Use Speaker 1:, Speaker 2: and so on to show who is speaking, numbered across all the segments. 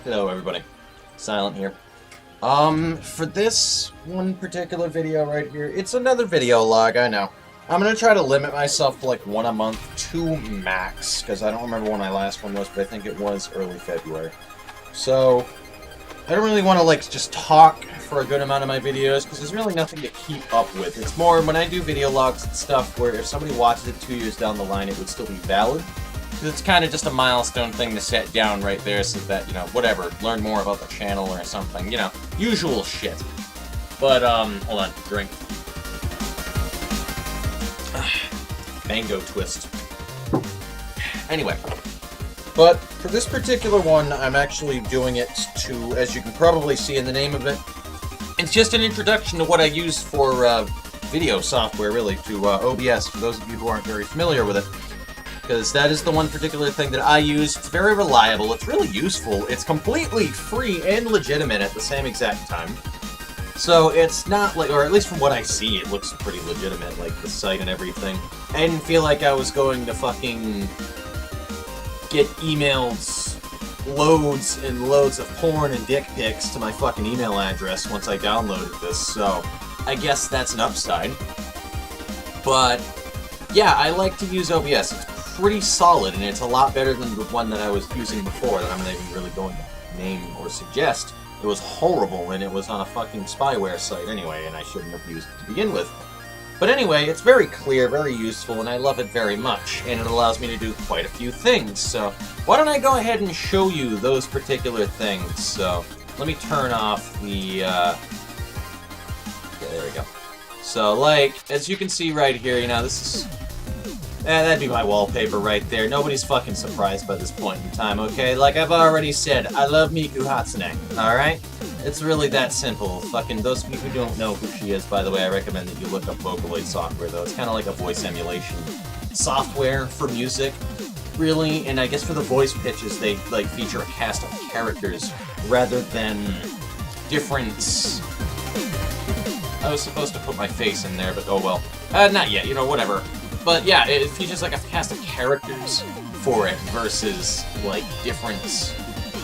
Speaker 1: Hello everybody, Silent here. For this one particular video right here, it's another video log, I know. I'm gonna try to limit myself to like one a month, two max, because I don't remember when my last one was, but I think it was early February. So, I don't really want to like just talk for a good amount of my videos, because there's really nothing to keep up with. It's more when I do video logs and stuff where if somebody watches it 2 years down the line, it would still be valid. It's kind of just a milestone thing to set down right there so that, you know, whatever, learn more about the channel or something, you know, usual shit. But, hold on, drink. Mango twist. Anyway, but for this particular one, I'm actually doing it to, as you can probably see in the name of it, it's just an introduction to what I use for, video software, really, to, OBS, for those of you who aren't very familiar with it. Because that is the one particular thing that I use. It's very reliable, it's really useful, it's completely free and legitimate at the same exact time. So it's not like, or at least from what I see, it looks pretty legitimate, like the site and everything. I didn't feel like I was going to fucking get emails, loads and loads of porn and dick pics to my fucking email address once I downloaded this, so I guess that's an upside. But yeah, I like to use OBS. It's pretty solid, and it's a lot better than the one that I was using before that I'm not even really going to name or suggest. It was horrible, and it was on a fucking spyware site anyway, and I shouldn't have used it to begin with. But anyway, it's very clear, very useful, and I love it very much, and it allows me to do quite a few things, so why don't I go ahead and show you those particular things. So, let me turn off the, okay, there we go. So, like, as you can see right here, you know, this is... that'd be my wallpaper right there. Nobody's fucking surprised by this point in time, okay? Like I've already said, I love Miku Hatsune, alright? It's really that simple. Fucking those of you who don't know who she is, by the way, I recommend that you look up Vocaloid software, though. It's kind of like a voice emulation software for music, really. And I guess for the voice pitches, they like feature a cast of characters rather than different... I was supposed to put my face in there, but oh well. Not yet, you know, whatever. But yeah, it features like a cast of characters for it versus like different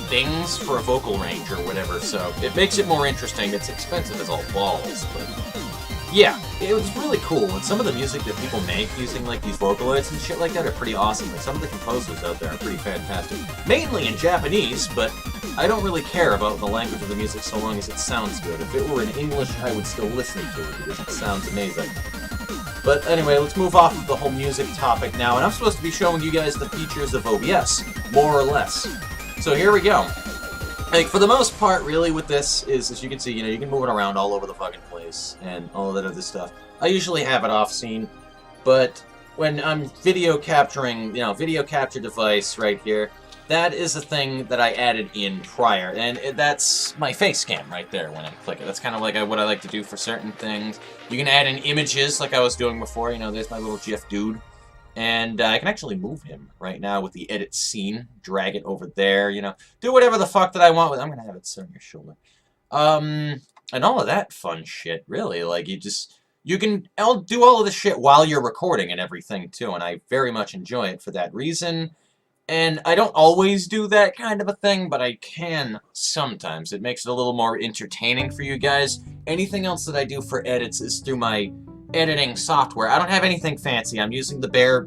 Speaker 1: things for a vocal range or whatever, so it makes it more interesting. It's expensive as all balls, but yeah, it was really cool. And some of the music that people make using like these Vocaloids and shit like that are pretty awesome. Like some of the composers out there are pretty fantastic. Mainly in Japanese, but I don't really care about the language of the music so long as it sounds good. If it were in English, I would still listen to it because it sounds amazing. But anyway, let's move off of the whole music topic now, and I'm supposed to be showing you guys the features of OBS, more or less. So here we go. Like, for the most part, really, with this is, as you can see, you know, you can move it around all over the fucking place, and all that other stuff. I usually have it off-scene, but when I'm video capturing, you know, video capture device right here, that is a thing that I added in prior, and that's my face cam right there when I click it. That's kind of like what I like to do for certain things. You can add in images like I was doing before. You know, there's my little GIF dude. And I can actually move him right now with the edit scene. Drag it over there, you know. Do whatever the fuck that I want with it. I'm going to have it sit on your shoulder. And all of that fun shit, really. Like, you can do all of this shit while you're recording and everything, too. And I very much enjoy it for that reason. And I don't always do that kind of a thing, but I can sometimes. It makes it a little more entertaining for you guys. Anything else that I do for edits is through my editing software. I don't have anything fancy. I'm using the bare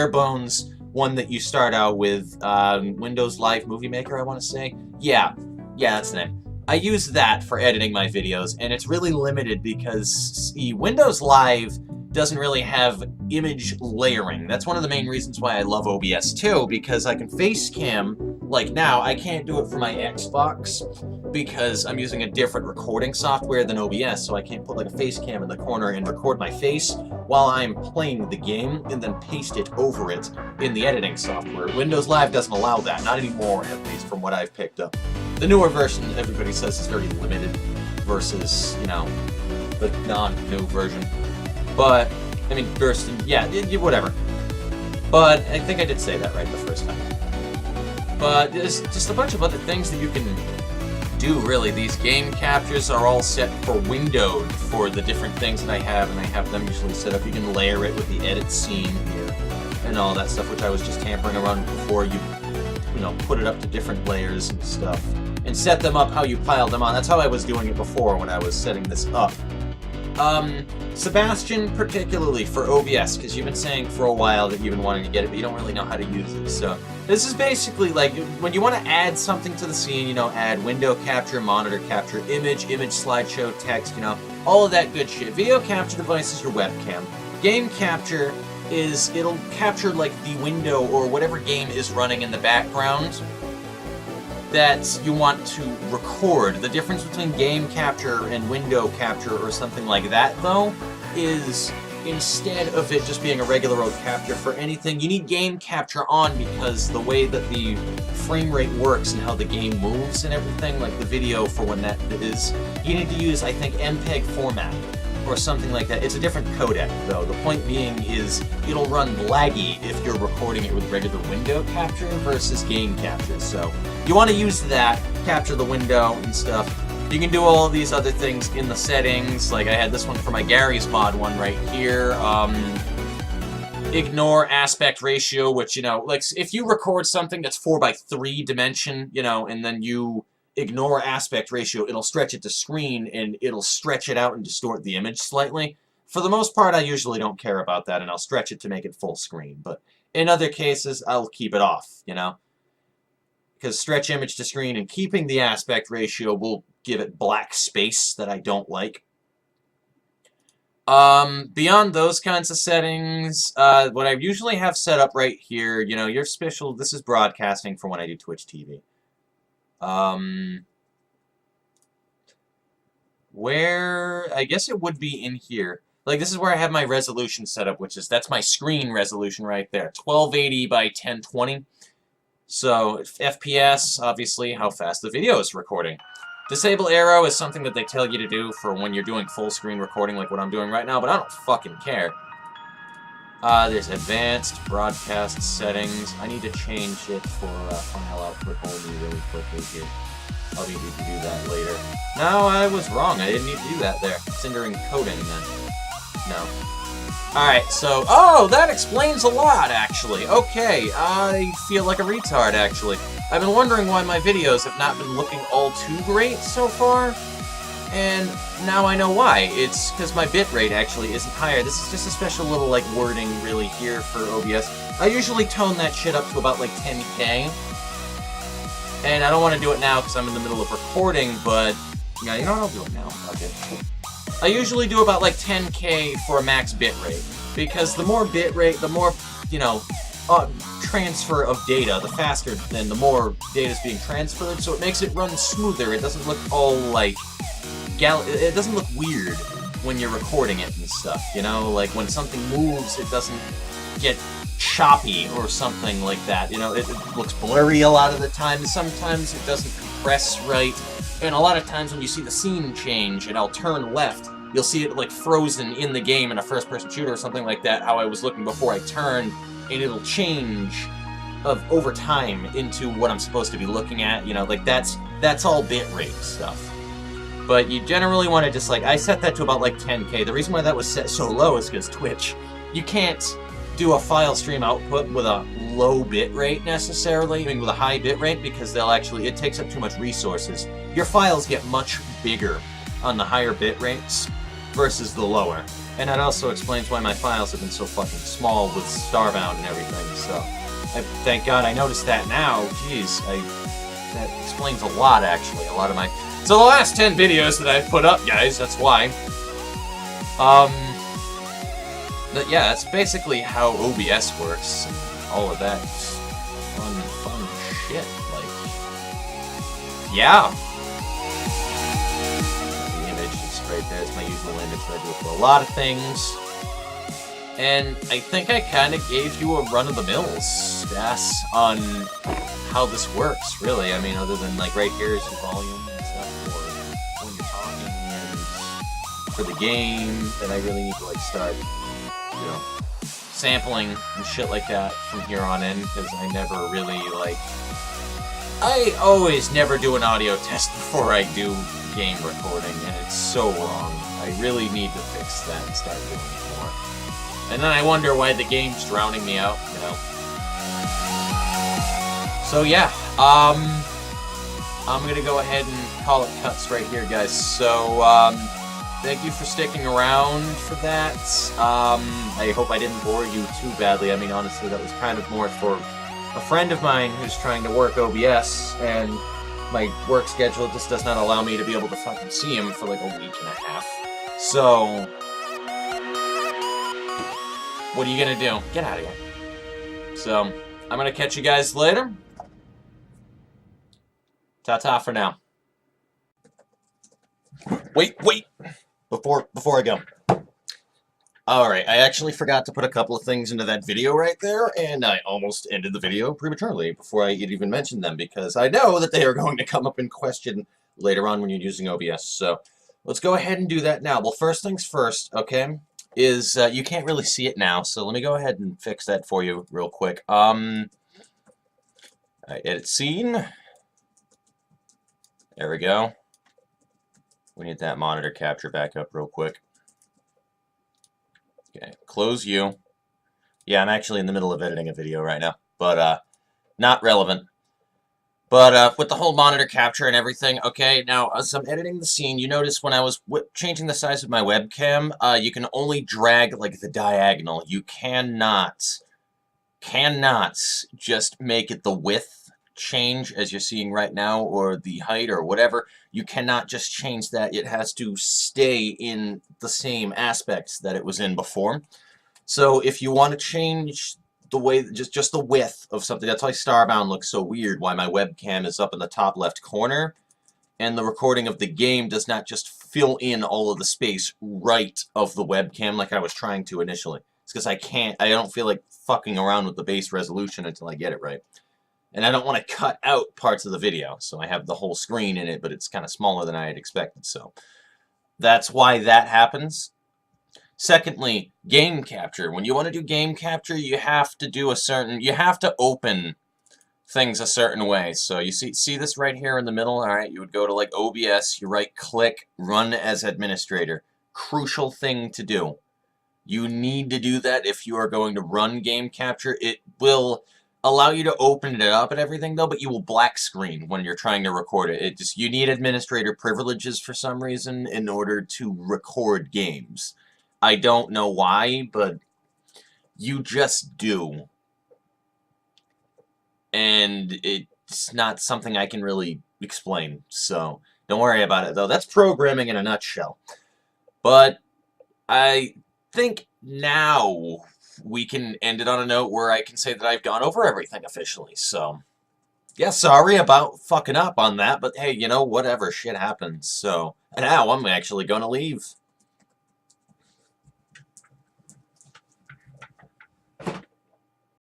Speaker 1: bones one that you start out with, Windows Live Movie Maker, I want to say. Yeah, that's the name. I use that for editing my videos, and it's really limited because, see, Windows Live doesn't really have image layering. That's one of the main reasons why I love OBS too, because I can face cam, like now, I can't do it for my Xbox because I'm using a different recording software than OBS, so I can't put like a face cam in the corner and record my face while I'm playing the game and then paste it over it in the editing software. Windows Live doesn't allow that, not anymore at least from what I've picked up. The newer version, everybody says, is very limited versus, you know, the non-new version. But, I mean, yeah, whatever. But I think I did say that right the first time. But there's just a bunch of other things that you can do, really. These game captures are all set for windowed for the different things that I have, and I have them usually set up. You can layer it with the edit scene here and all that stuff, which I was just tampering around before. You put it up to different layers and stuff, and set them up how you piled them on. That's how I was doing it before when I was setting this up. Sebastian, particularly for OBS, because you've been saying for a while that you've been wanting to get it, but you don't really know how to use it. So this is basically like when you want to add something to the scene, add window capture, monitor capture, image slideshow, text, all of that good shit. Video capture device is your webcam. Game capture is, it'll capture like the window or whatever game is running in the background that you want to record. The difference between game capture and window capture or something like that, though, is instead of it just being a regular old capture for anything, you need game capture on because the way that the frame rate works and how the game moves and everything, like the video for when that is, you need to use, I think, MPEG format or something like that. It's a different codec, though. The point being is it'll run laggy if you're recording it with regular window capture versus game capture. So you want to use that, capture the window and stuff. You can do all of these other things in the settings. Like I had this one for my Garry's Mod one right here. Ignore aspect ratio, which, like if you record something that's 4:3 dimension, and then you ignore aspect ratio, it'll stretch it to screen and it'll stretch it out and distort the image slightly. For the most part, I usually don't care about that, and I'll stretch it to make it full screen. But in other cases, I'll keep it off, because stretch image to screen and keeping the aspect ratio will give it black space that I don't like. Beyond those kinds of settings, what I usually have set up right here, your special, this is broadcasting for when I do Twitch TV. Where, I guess it would be in here. Like, this is where I have my resolution set up, that's my screen resolution right there. 1280 by 1020. So, FPS, obviously, how fast the video is recording. Disable arrow is something that they tell you to do for when you're doing full screen recording like what I'm doing right now, but I don't fucking care. There's advanced broadcast settings. I need to change it for file output only really quickly here. I'll need to do that later. No, I was wrong. I didn't need to do that there. It's under encoding then. No. Alright, so... Oh, that explains a lot, actually. Okay, I feel like a retard, actually. I've been wondering why my videos have not been looking all too great so far. And now I know why. It's because my bitrate actually isn't higher. This is just a special little, like, wording really here for OBS. I usually tone that shit up to about, like, 10K. And I don't want to do it now because I'm in the middle of recording, but... Yeah, you know what? I'll do it now. Okay. I usually do about, like, 10K for a max bitrate. Because the more bitrate, the more, transfer of data, the faster, and the more data is being transferred, so it makes it run smoother. It doesn't look all, like... It doesn't look weird when you're recording it and stuff, Like, when something moves, it doesn't get choppy or something like that, It looks blurry a lot of the time. Sometimes it doesn't compress right. And a lot of times when you see the scene change and I'll turn left, you'll see it, like, frozen in the game in a first-person shooter or something like that, how I was looking before I turned, and it'll change over time into what I'm supposed to be looking at, Like, that's all bitrate stuff. But you generally want to just, like, I set that to about, like, 10K. The reason why that was set so low is because Twitch, you can't do a file stream output with a low bitrate necessarily, with a high bitrate, because it takes up too much resources. Your files get much bigger on the higher bit rates versus the lower. And that also explains why my files have been so fucking small with Starbound and everything, so... thank God I noticed that now. Jeez, that explains a lot, actually. A lot of my... So the last 10 videos that I've put up, guys, that's why. But yeah, that's basically how OBS works, and all of that fun shit, like... Yeah. The image is right there, it's my usual image that I do for a lot of things. And I think I kind of gave you a run-of-the-mills stats on how this works, really. I mean, other than, like, right here is your volume and stuff, or when you're talking, and for the game, then I really need to, like, start, sampling and shit like that from here on in, because I never really, like... I always never do an audio test before I do game recording, and it's so wrong. I really need to fix that and start doing it more. And then I wonder why the game's drowning me out, So yeah, I'm gonna go ahead and call it cuts right here, guys. So, thank you for sticking around for that. I hope I didn't bore you too badly. I mean, honestly, that was kind of more for a friend of mine who's trying to work OBS, and my work schedule just does not allow me to be able to fucking see him for like a week and a half. So, what are you gonna do? Get out of here. So, I'm gonna catch you guys later. Ta-ta for now. Wait. Before I go. Alright, I actually forgot to put a couple of things into that video right there, and I almost ended the video prematurely before I even mentioned them, because I know that they are going to come up in question later on when you're using OBS. So, let's go ahead and do that now. Well, first things first, okay, is you can't really see it now, so let me go ahead and fix that for you real quick. Edit scene. There we go. We need that monitor capture back up real quick. Okay, close you. Yeah, I'm actually in the middle of editing a video right now, but not relevant. But with the whole monitor capture and everything, okay, now as I'm editing the scene, you notice when I was changing the size of my webcam, you can only drag like the diagonal. You cannot just make it the width change as you're seeing right now, or the height or whatever. You cannot just change that. It has to stay in the same aspects that it was in before. So if you want to change the way, just the width of something, that's why Starbound looks so weird, why my webcam is up in the top left corner and the recording of the game does not just fill in all of the space right of the webcam like I was trying to initially. It's because I don't feel like fucking around with the base resolution until I get it right. And I don't want to cut out parts of the video, so I have the whole screen in it, but it's kind of smaller than I had expected, so that's why that happens. Secondly, game capture. When you want to do game capture, you have to do you have to open things a certain way. So you see this right here in the middle, alright, you would go to like OBS, you right-click, run as administrator. Crucial thing to do. You need to do that if you are going to run game capture. It will allow you to open it up and everything though, but you will black screen when you're trying to record it. You need administrator privileges for some reason in order to record games. I don't know why, but you just do. And it's not something I can really explain, so don't worry about it though. That's programming in a nutshell. But I think now we can end it on a note where I can say that I've gone over everything officially, so yeah, sorry about fucking up on that, but hey, you know, whatever, shit happens, so, and now I'm actually gonna leave.